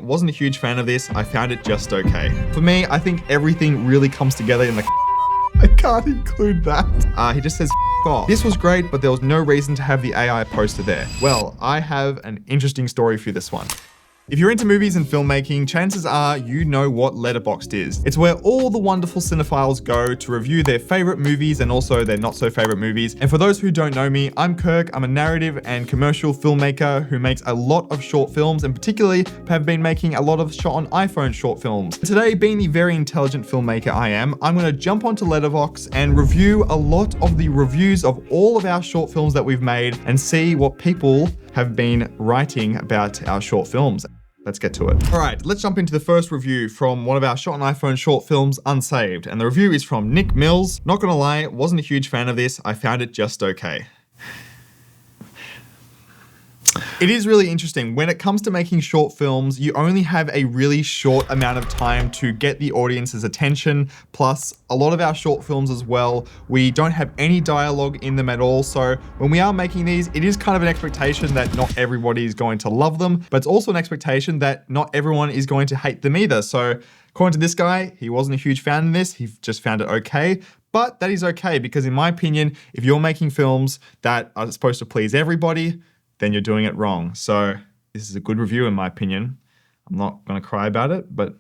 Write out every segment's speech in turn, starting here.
Wasn't a huge fan of this. I found it just okay. For me, I think everything really comes together in the I can't include that. He just says off. This was great, but there was no reason to have the AI poster there. Well, I have an interesting story for this one. If you're into movies and filmmaking, chances are you know what Letterboxd is. It's where all the wonderful cinephiles go to review their favorite movies and also their not so favorite movies. And for those who don't know me, I'm Kirk. I'm a narrative and commercial filmmaker who makes a lot of short films and particularly have been making a lot of shot on iPhone short films. Today, being the very intelligent filmmaker I am, I'm gonna jump onto Letterboxd and review a lot of the reviews of all of our short films that we've made and see what people have been writing about our short films. Let's get to it. All right, let's jump into the first review from one of our shot on iPhone short films, Unsaved. And the review is from Nick Mills. Not gonna lie, wasn't a huge fan of this. I found it just okay. It is really interesting. When it comes to making short films, you only have a really short amount of time to get the audience's attention. Plus, a lot of our short films as well, we don't have any dialogue in them at all. So when we are making these, it is kind of an expectation that not everybody is going to love them, but it's also an expectation that not everyone is going to hate them either. So according to this guy, he wasn't a huge fan of this. He just found it okay. But that is okay because in my opinion, if you're making films that are supposed to please everybody, then you're doing it wrong. So this is a good review in my opinion. I'm not gonna cry about it, but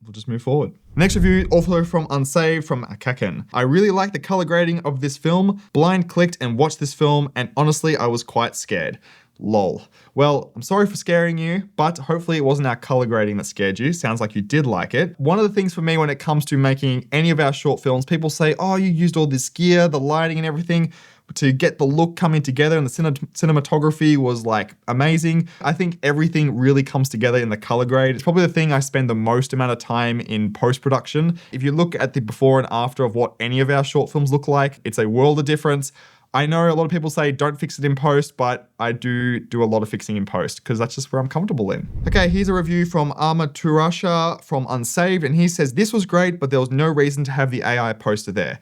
we'll just move forward. Next review, also from Unsaved, from Akaken. I really like the color grading of this film. Blind clicked and watched this film, and honestly, I was quite scared. Lol. Well, I'm sorry for scaring you, but hopefully it wasn't our color grading that scared you. Sounds like you did like it. One of the things for me when it comes to making any of our short films, people say, oh, you used all this gear, the lighting and everything to get the look coming together, and the cinematography was like amazing. I think everything really comes together in the color grade. It's probably the thing I spend the most amount of time in post-production. If you look at the before and after of what any of our short films look like, it's a world of difference. I know a lot of people say don't fix it in post, but I do a lot of fixing in post because that's just where I'm comfortable in. Okay, here's a review from Turasha from Unsaved, and he says, this was great, but there was no reason to have the AI poster there.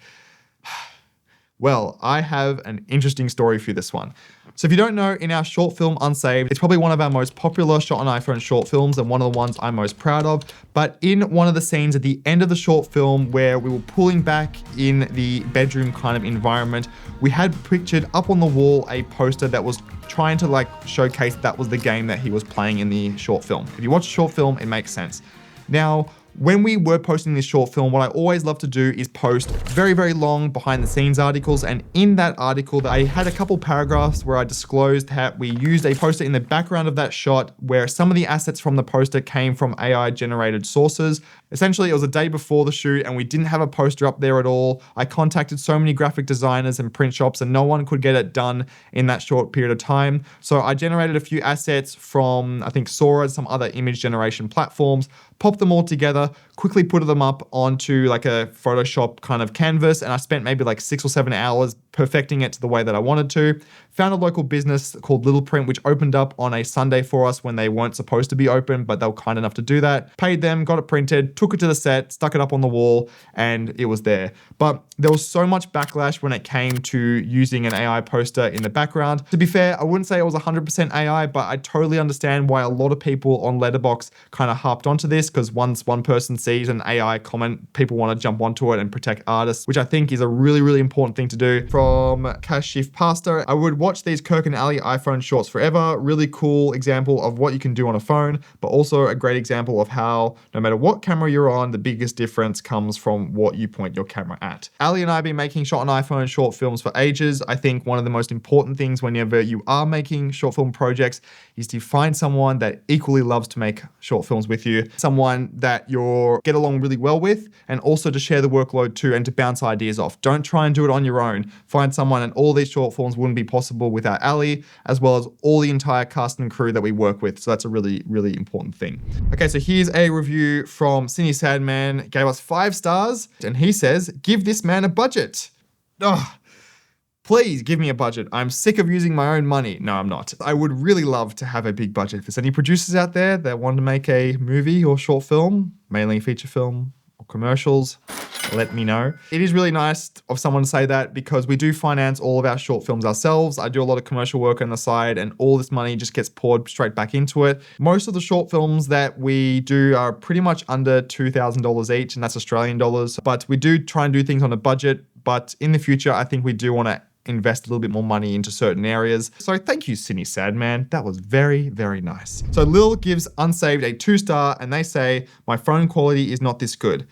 Well, I have an interesting story for this one. So if you don't know, in our short film Unsaved, it's probably one of our most popular shot on iPhone short films and one of the ones I'm most proud of. But in one of the scenes at the end of the short film where we were pulling back in the bedroom kind of environment, we had pictured up on the wall a poster that was trying to like showcase that was the game that he was playing in the short film. If you watch the short film, it makes sense. Now, when we were posting this short film, what I always love to do is post very, very long behind the scenes articles. And in that article, I had a couple paragraphs where I disclosed that we used a poster in the background of that shot where some of the assets from the poster came from AI generated sources. Essentially, it was a day before the shoot and we didn't have a poster up there at all. I contacted so many graphic designers and print shops and no one could get it done in that short period of time. So I generated a few assets from, I think, Sora and some other image generation platforms, popped them all together, quickly put them up onto like a Photoshop kind of canvas, and I spent maybe like 6 or 7 hours perfecting it to the way that I wanted to. Found a local business called Little Print, which opened up on a Sunday for us when they weren't supposed to be open, but they were kind enough to do that. Paid them, got it printed, took it to the set, stuck it up on the wall, and it was there. But there was so much backlash when it came to using an AI poster in the background. To be fair, I wouldn't say it was 100% AI, but I totally understand why a lot of people on Letterboxd kind of harped onto this, because once one person sees an AI comment, people want to jump onto it and protect artists, which I think is a really, really important thing to do. From Kashif Pastor, I would watch these Kirk and Ali iPhone shorts forever. Really cool example of what you can do on a phone, but also a great example of how no matter what camera you're on, the biggest difference comes from what you point your camera at. Ali and I have been making shot on iPhone short films for ages. I think one of the most important things whenever you are making short film projects is to find someone that equally loves to make short films with you, someone that you'll get along really well with, and also to share the workload too and to bounce ideas off. Don't try and do it on your own. Find someone, and all these short films wouldn't be possible without Ali, as well as all the entire cast and crew that we work with. So that's a really, really important thing. Okay, so here's a review from Cindy Sadman, gave us 5 stars, and he says, give this man a budget. Ugh. Please give me a budget. I'm sick of using my own money. No, I'm not. I would really love to have a big budget. If there's any producers out there that want to make a movie or short film, mainly feature film or commercials, let me know. It is really nice of someone to say that because we do finance all of our short films ourselves. I do a lot of commercial work on the side and all this money just gets poured straight back into it. Most of the short films that we do are pretty much under $2,000 each, and that's Australian dollars. But we do try and do things on a budget. But in the future, I think we do want to invest a little bit more money into certain areas. So thank you, Cine Sadman. That was very, very nice. So Lil gives Unsaved a 2-star and they say, my phone quality is not this good.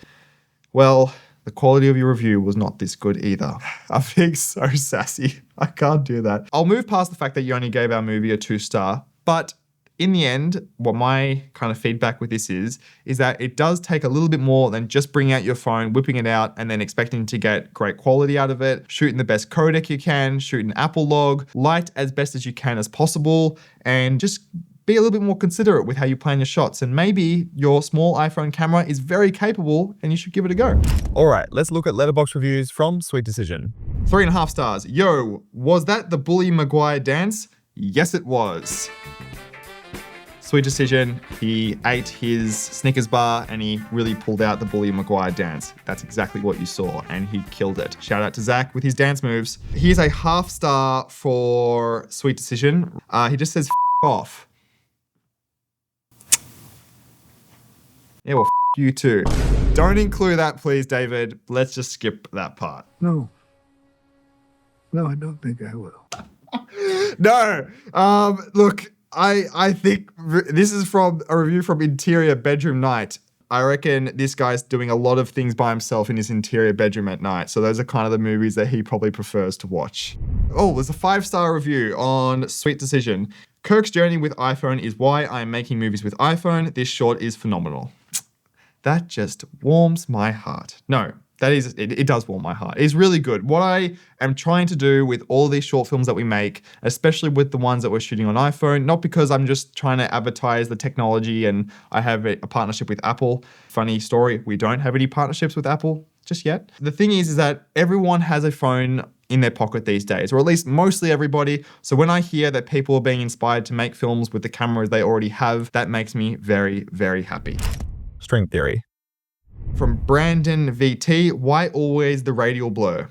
Well, the quality of your review was not this good either. I'm being so sassy. I can't do that. I'll move past the fact that you only gave our movie a 2-star, but in the end, what my kind of feedback with this is that it does take a little bit more than just bringing out your phone, whipping it out, and then expecting to get great quality out of it, shooting the best codec you can, shoot an Apple log, light as best as you can as possible, and just be a little bit more considerate with how you plan your shots. And maybe your small iPhone camera is very capable and you should give it a go. All right, let's look at Letterboxd reviews from Sweet Decision. 3.5 stars. Yo, was that the Bully Maguire dance? Yes, it was. Sweet Decision, he ate his Snickers bar and he really pulled out the Bully Maguire dance. That's exactly what you saw and he killed it. Shout out to Zach with his dance moves. Here's a 0.5 star for Sweet Decision. He just says F off. Yeah, well, F you too. Don't include that, please, David. Let's just skip that part. No, I don't think I will. No, look, I think this is from a review from Interior Bedroom Night. I reckon this guy's doing a lot of things by himself in his interior bedroom at night. So those are kind of the movies that he probably prefers to watch. Oh, there's a 5-star review on Sweet Decision. Kirk's journey with iPhone is why I'm making movies with iPhone. This short is phenomenal. That just warms my heart. No, it does warm my heart. It's really good. What I am trying to do with all these short films that we make, especially with the ones that we're shooting on iPhone, not because I'm just trying to advertise the technology and I have a partnership with Apple. Funny story, we don't have any partnerships with Apple just yet. The thing is that everyone has a phone in their pocket these days, or at least mostly everybody. So when I hear that people are being inspired to make films with the cameras they already have, that makes me very, very happy. String theory. From Brandon VT, why always the radial blur?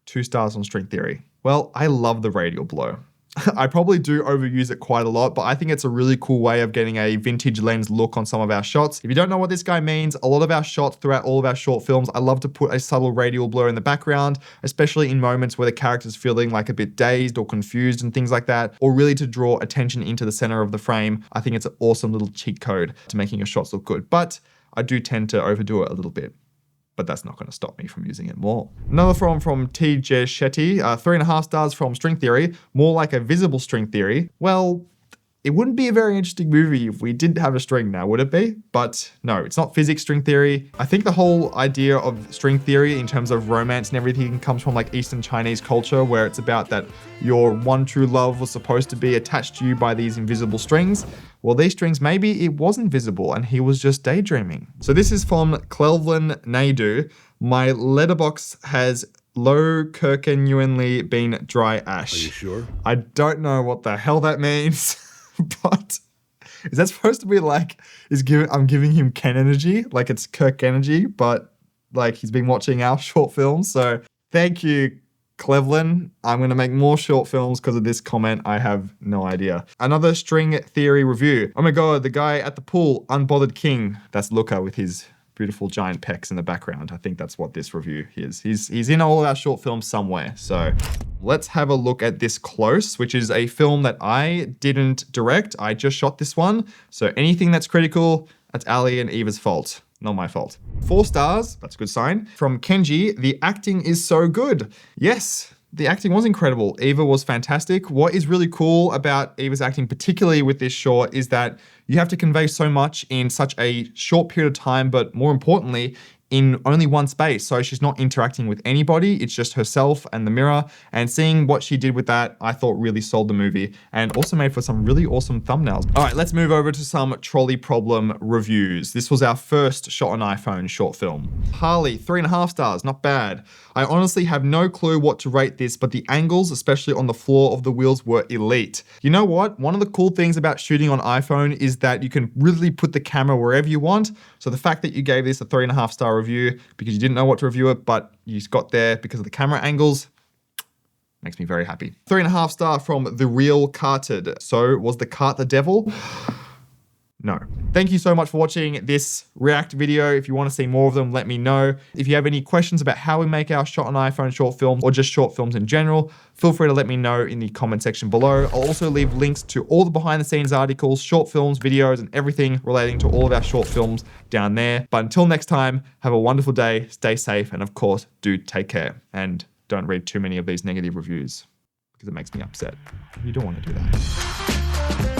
2 stars on string theory. Well, I love the radial blur. I probably do overuse it quite a lot, but I think it's a really cool way of getting a vintage lens look on some of our shots. If you don't know what this guy means, a lot of our shots throughout all of our short films, I love to put a subtle radial blur in the background, especially in moments where the character's feeling like a bit dazed or confused and things like that, or really to draw attention into the center of the frame. I think it's an awesome little cheat code to making your shots look good. But I do tend to overdo it a little bit, but that's not going to stop me from using it more. Another from TJ Shetty, 3.5 stars from String Theory, more like a visible string theory. Well, it wouldn't be a very interesting movie if we didn't have a string now, would it be? But no, it's not physics string theory. I think the whole idea of string theory in terms of romance and everything comes from like Eastern Chinese culture, where it's about that your one true love was supposed to be attached to you by these invisible strings. Well, these strings, maybe it was invisible and he was just daydreaming. So this is from Cleveland Naidu. My Letterboxd has low genuinely been dry ash. Are you sure? I don't know what the hell that means, but is that supposed to be like, I'm giving him Ken energy? Like it's Kirk energy, but like he's been watching our short films. So thank you, Cleveland. I'm going to make more short films because of this comment. I have no idea. Another string theory review. Oh my God, the guy at the pool, Unbothered King. That's Luca with his beautiful giant pecs in the background. I think that's what this review is. He's in all of our short films somewhere. So let's have a look at this Close, which is a film that I didn't direct. I just shot this one. So anything that's critical, that's Ali and Eva's fault. Not my fault. 4 stars, that's a good sign. From Kenji, the acting is so good. Yes, the acting was incredible. Eva was fantastic. What is really cool about Eva's acting, particularly with this short, is that you have to convey so much in such a short period of time, but more importantly, in only one space. So she's not interacting with anybody. It's just herself and the mirror. And seeing what she did with that, I thought really sold the movie and also made for some really awesome thumbnails. All right, let's move over to some trolley problem reviews. This was our first shot on iPhone short film. Harley, 3.5 stars, not bad. I honestly have no clue what to rate this, but the angles, especially on the floor of the wheels, were elite. You know what? One of the cool things about shooting on iPhone is that you can really put the camera wherever you want. So the fact that you gave this a 3.5 star review because you didn't know what to review it, but you got there because of the camera angles. Makes me very happy. 3.5 star from The Real Carted. So was the cart the devil? No. Thank you so much for watching this react video. If you want to see more of them, let me know. If you have any questions about how we make our shot on iPhone short films or just short films in general, feel free to let me know in the comment section below. I'll also leave links to all the behind the scenes articles, short films, videos, and everything relating to all of our short films down there. But until next time, have a wonderful day, stay safe, and of course, do take care. And don't read too many of these negative reviews because it makes me upset. You don't want to do that.